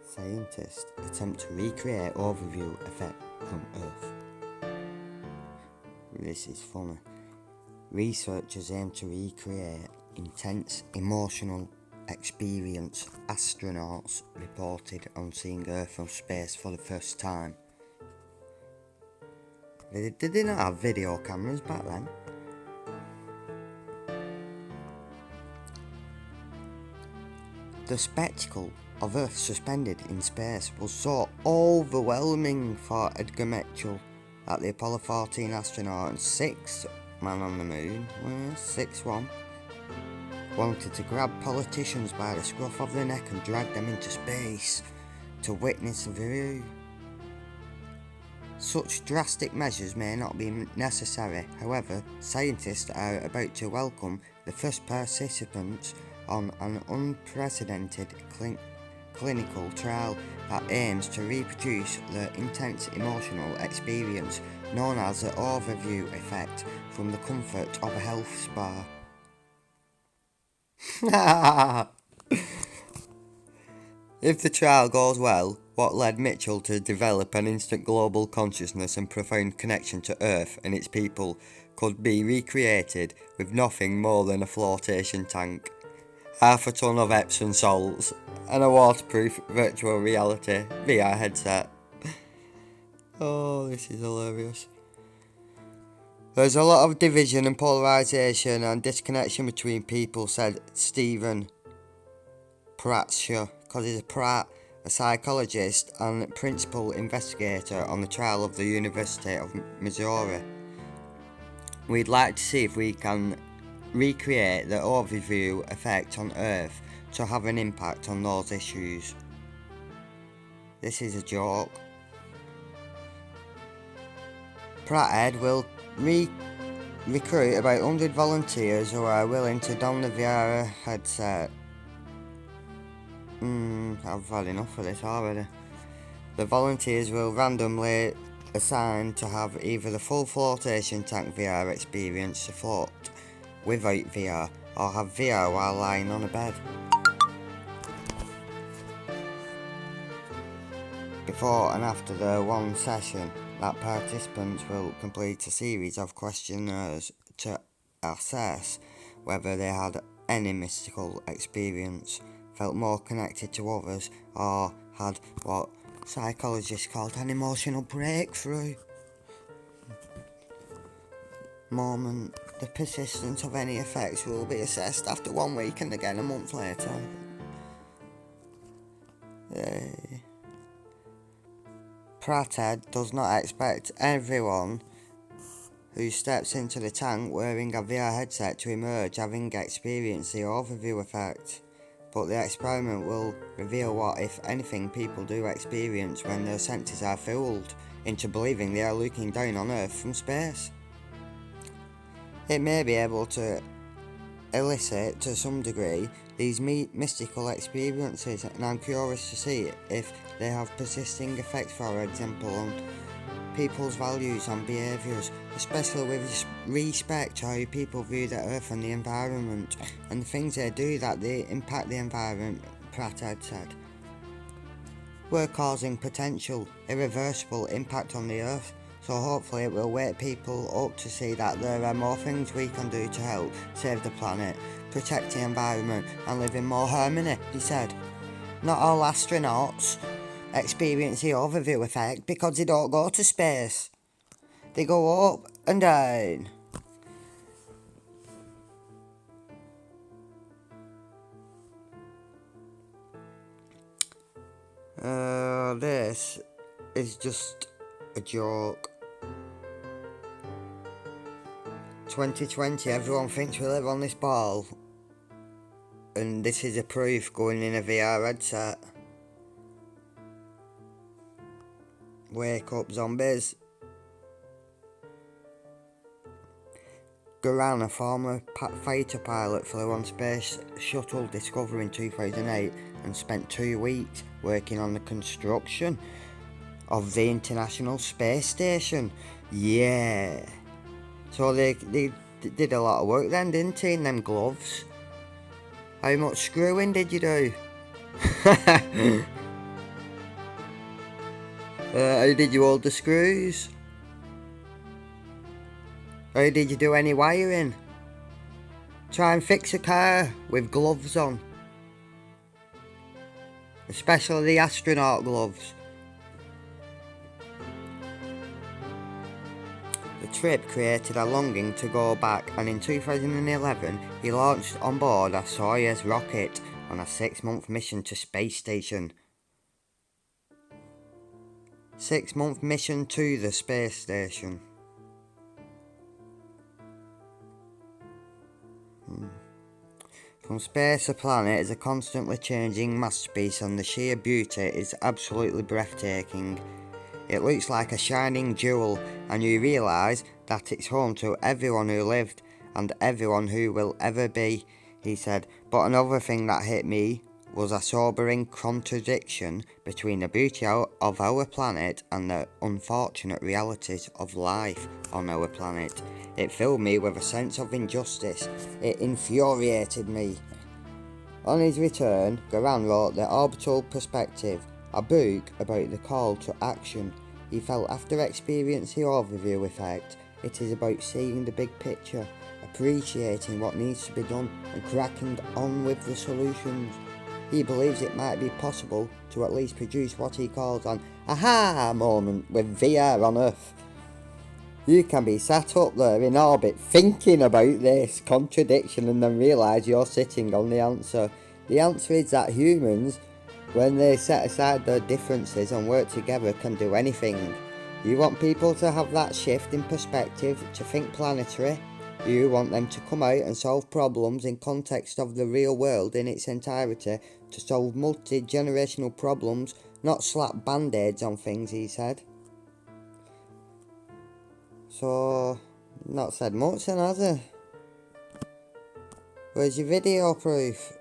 Scientists attempt to recreate overview effect from Earth. This is funny. Researchers aim to recreate intense emotional experience astronauts reported on seeing Earth from space for the first time. Did they not have video cameras back then? The spectacle of Earth suspended in space was so overwhelming for Edgar Mitchell that the Apollo 14 astronaut and sixth man on the moon, 6-1, wanted to grab politicians by the scruff of the neck and drag them into space to witness the view. Such drastic measures may not be necessary, however, scientists are about to welcome the first participants on an unprecedented clinical trial that aims to reproduce the intense emotional experience known as the overview effect from the comfort of a health spa. If the trial goes well, what led Mitchell to develop an instant global consciousness and profound connection to Earth and its people could be recreated with nothing more than a flotation tank, half a ton of Epsom salts, and a waterproof virtual reality VR headset. Oh, this is hilarious. There's a lot of division and polarisation and disconnection between people, said Stephen Pratscher, because he's a Pratt, a psychologist and principal investigator on the trial of the University of Missouri. We'd like to see if we can recreate the overview effect on Earth to have an impact on those issues. This is a joke. Pratt will recruit about 100 volunteers who are willing to don the VR headset. I've had enough of this already. The volunteers will randomly assigned to have either the full flotation tank VR experience to float without VR, or have VR while lying on a bed. Before and after the one session, that participants will complete a series of questionnaires to assess whether they had any mystical experience, felt more connected to others, or had what psychologists called an emotional breakthrough moment. The persistence of any effects will be assessed after 1 week and again a month later. Pratt does not expect everyone who steps into the tank wearing a VR headset to emerge having experienced the overview effect, but the experiment will reveal what, if anything, people do experience when their senses are fooled into believing they are looking down on Earth from space. It may be able to elicit, to some degree, these mystical experiences, and I'm curious to see if they have persisting effects, for example, on people's values and behaviours, especially with respect to how people view the Earth and the environment, and the things they do that they impact the environment, Pratt had said. We're causing potential, irreversible impact on the Earth, so hopefully it will wake people up to see that there are more things we can do to help save the planet, protect the environment, and live in more harmony, he said. Not all astronauts experience the overview effect because they don't go to space. They go up and down. This is just a joke. 2020, everyone thinks we live on this ball, and this is a proof going in a VR headset. Wake up, zombies. Garan, a former fighter pilot, flew on Space Shuttle Discovery in 2008 and spent 2 weeks working on the construction of the International Space Station. Yeah. So they did a lot of work then, didn't they, in them gloves? How much screwing did you do? How did you hold the screws? How did you do any wiring? Try and fix a car with gloves on. Especially the astronaut gloves. The trip created a longing to go back, and in 2011 he launched on board a Soyuz rocket on a 6-month mission to space station. 6-month mission to the space station. From space, a planet is a constantly changing masterpiece, and the sheer beauty is absolutely breathtaking. It looks like a shining jewel, and you realise that it's home to everyone who lived and everyone who will ever be, he said. But another thing that hit me was a sobering contradiction between the beauty of our planet and the unfortunate realities of life on our planet. It filled me with a sense of injustice. It infuriated me. On his return, Garan wrote The Orbital Perspective, a book about the call to action. He felt after experiencing the overview effect, it is about seeing the big picture, appreciating what needs to be done, and cracking on with the solutions. He believes it might be possible to at least produce what he calls an aha moment with VR on Earth. You can be sat up there in orbit thinking about this contradiction and then realise you're sitting on the answer. The answer is that humans, when they set aside their differences and work together, can do anything. You want people to have that shift in perspective, to think planetary. You want them to come out and solve problems in context of the real world in its entirety, to solve multi-generational problems, not slap band-aids on things, he said. So, not said much then, has he? Where's your video proof?